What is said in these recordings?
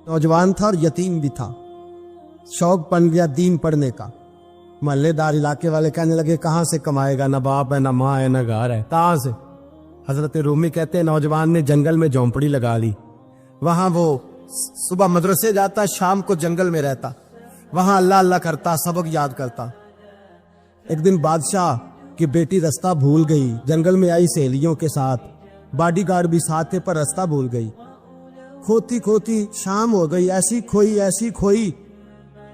नौजवान था और यतीम भी था। शौक बन गया दीन पढ़ने का। मोहल्लेदार इलाके वाले कहने लगे कहाँ से कमाएगा, ना बाप है ना माँ है ना घर है, कहाँ से। हजरत रूमी कहते हैं नौजवान ने जंगल में झोंपड़ी लगा ली। वहां वो सुबह मदरसे जाता, शाम को जंगल में रहता, वहां अल्लाह अल्लाह करता, सबक याद करता। एक दिन बादशाह की बेटी रास्ता भूल गई, जंगल में आई सहेलियों के साथ, बॉडीगार्ड भी साथ थे पर रास्ता भूल गई। खोती खोती शाम हो गई, ऐसी खोई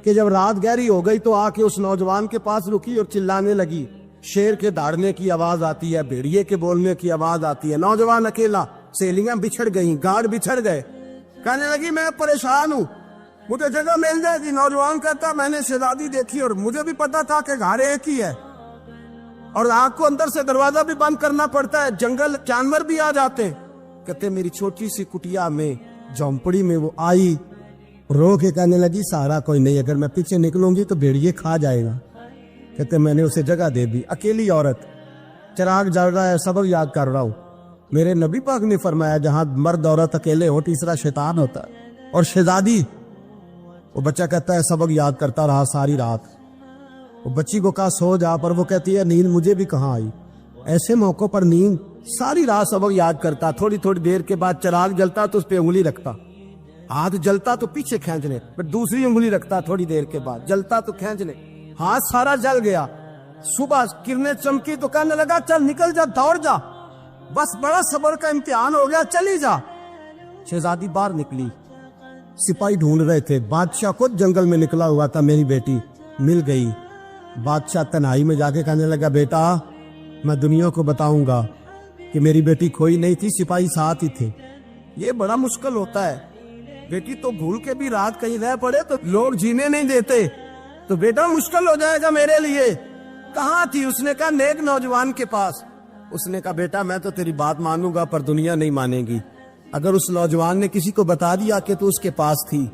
कि जब रात गहरी हो गई तो आके उस नौजवान के पास रुकी और चिल्लाने लगी। शेर के दहाड़ने की आवाज आती है, भेड़िए के बोलने की आवाज आती है। नौजवान अकेला, सहेलियां बिछड़ गई, गार्ड बिछड़ गए। कहने लगी मैं परेशान हूँ, मुझे जगह मिल जाएगी। नौजवान कहता मैंने शहजादी देखी और मुझे भी पता था कि घर एक ही है और आग को अंदर से दरवाजा भी बंद करना पड़ता है, जंगल जानवर भी आ जाते। कहते मेरी छोटी सी कुटिया में झोंपड़ी में वो आई, रो के कहने लगी सहारा कोई नहीं, अगर मैं पीछे निकलूंगी तो भेड़िए खा जाएगा। कहते मैंने उसे जगह दे दी। अकेली औरत, चिराग जल रहा है, सबक याद कर रहा हूँ। मेरे नबी पाक ने फरमाया जहां मर्द औरत अकेले हो तीसरा शैतान होता है। और शहजादी, वो बच्चा कहता है सबक याद करता रहा सारी रात। वो बच्ची को कहा सो जा, पर वो कहती है नींद मुझे भी कहाँ आई। ऐसे मौकों पर नींद, सारी रात सबक याद करता। थोड़ी थोड़ी देर के बाद चिराग जलता तो उस पर उंगली रखता, हाथ जलता तो पीछे खींचने, फिर दूसरी उंगली रखता, थोड़ी देर के बाद जलता तो खींचने, हाथ सारा जल गया। सुबह किरणें चमकी तो कहने लगा चल निकल जा, दौड़ जा, बस बड़ा सब्र का इम्तिहान हो गया, चली जा। शहजादी बाहर निकली, सिपाही ढूंढ रहे थे। बादशाह खुद जंगल में निकला हुआ था, मेरी बेटी मिल गई। बादशाह तन्हाई में जाके कहने लगा बेटा मैं दुनिया को बताऊंगा कि मेरी बेटी खोई नहीं थी, सिपाही साथ ही थे। ये बड़ा मुश्किल होता है, बेटी तो भूल के भी रात कहीं रह पड़े तो लोग जीने नहीं देते, तो बेटा मुश्किल हो जाएगा मेरे लिए। कहाँ थी? उसने कहा नेक नौजवान के पास। उसने कहा बेटा मैं तो तेरी बात मानूंगा पर दुनिया नहीं मानेगी। अगर उस नौजवान ने किसी को बता दिया कि तू उसके पास थी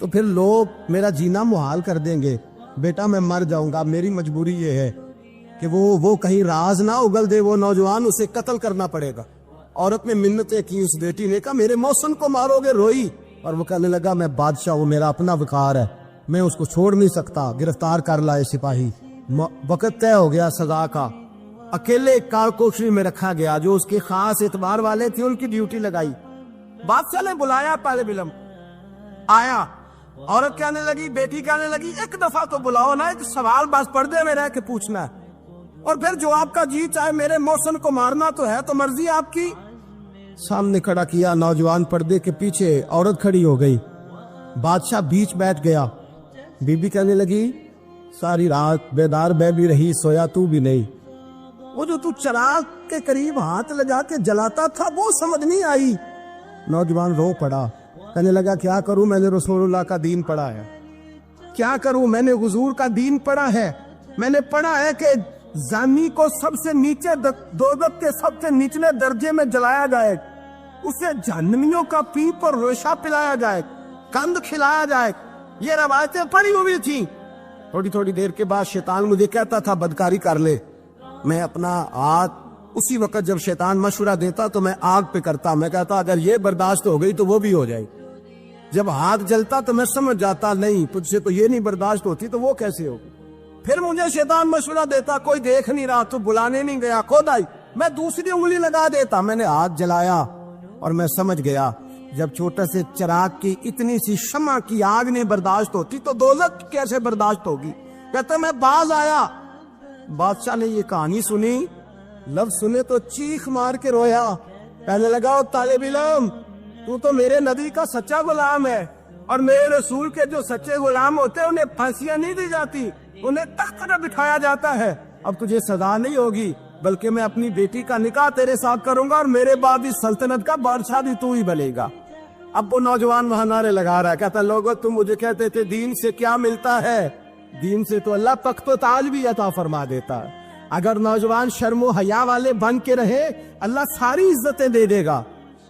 तो फिर लोग मेरा जीना मुहाल कर देंगे। बेटा मैं मर जाऊंगा, मेरी मजबूरी ये है कि वो कहीं राज ना उगल दे वो नौजवान, उसे कत्ल करना पड़ेगा। औरत ने मिन्नतें की, उस बेटी ने कहा मेरे मौसम को मारोगे, रोई। और वो कहने लगा मैं बादशाह, वो मेरा अपना वकार है, मैं उसको छोड़ नहीं सकता। गिरफ्तार कर लाए सिपाही। वक्त तय हो गया सजा का। अकेले कारकोशरी में रखा गया, जो उसके खास एतबार वाले थे उनकी ड्यूटी लगाई। बादशाह ने बुलाया, पहले बिलम आया। औरत कहने लगी, बेटी कहने लगी एक दफा तो बुलाओ ना, एक सवाल बस पर्दे में रह के पूछना है और फिर जो आपका जी चाहे, मेरे मौसम को मारना तो है, तो मर्जी आपकी। सामने खड़ा किया, नौजवान पर्दे के पीछे, औरत खड़ी हो गई। बादशाह बीच बैठ गया। बीबी कहने लगी सारी रात बेदार मैं भी रही, सोया तू भी नहीं। वो जो तू चिराग के करीब हाथ लगा के जलाता था वो समझ नहीं आई। नौजवान रो पड़ा, कहने लगा क्या करूं, मैंने रसूलुल्लाह का दीन पढ़ा है, क्या करूं, मैंने हुजूर का दीन पढ़ा है। मैंने पढ़ा है कि जानी को सबसे नीचे दोज़ख के सबसे निचले दर्जे में जलाया जाए, उसे जहन्नमियों का पीप और रेशा पिलाया जाए, कंद खिलाया जाए। ये रवायतें पड़ी हुई थी। थोड़ी थोड़ी देर के बाद शैतान मुझे कहता था बदकारी कर ले। मैं अपना हाथ उसी वक्त जब शैतान मशवरा देता तो मैं आग पे करता। मैं कहता अगर ये बर्दाश्त हो गई तो वो भी हो जाए। जब हाथ जलता तो मैं समझ जाता नहीं तुझसे तो ये नहीं बर्दाश्त होती तो वो कैसे होगी। फिर मुझे शैतान मशवरा देता कोई देख नहीं रहा तो बुलाने नहीं गया, खुद आई, मैं दूसरी उंगली लगा देता। मैंने हाथ जलाया और मैं समझ गया जब छोटे से चिराग की इतनी सी शमा की आग नहीं बर्दाश्त होती तो दोज़ख कैसे बर्दाश्त होगी। कहता मैं बाज आया। बादशाह ने ये कहानी सुनी, लफ्ज सुने तो चीख मार के रोया। कहने लगा ओ तालिब इल्म, तू तो मेरे नबी का सच्चा गुलाम है और मेरे रसूल के जो सच्चे गुलाम होते हैं उन्हें फांसियां नहीं दी जाती, उन्हें तख्त पर बिठाया जाता है। अब तुझे सजा नहीं होगी बल्कि मैं अपनी बेटी का निकाह तेरे साथ करूंगा और मेरे बाद इस सल्तनत का बादशाह भी तू ही बनेगा। अब वो नौजवान वहां नारे लगा रहा है, कहता लोगों तुम मुझे कहते थे दीन से क्या मिलता है, दीन से तो अल्लाह तख्त व ताज भी अता फरमा देता है। अगर नौजवान शर्मो हया वाले बन के रहे अल्लाह सारी इज्जतें दे देगा।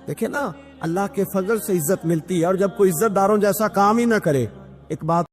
देखे ना अल्लाह के फजल से इज्जत मिलती है और जब कोई इज्जतदारों जैसा काम ही ना करे। एक बात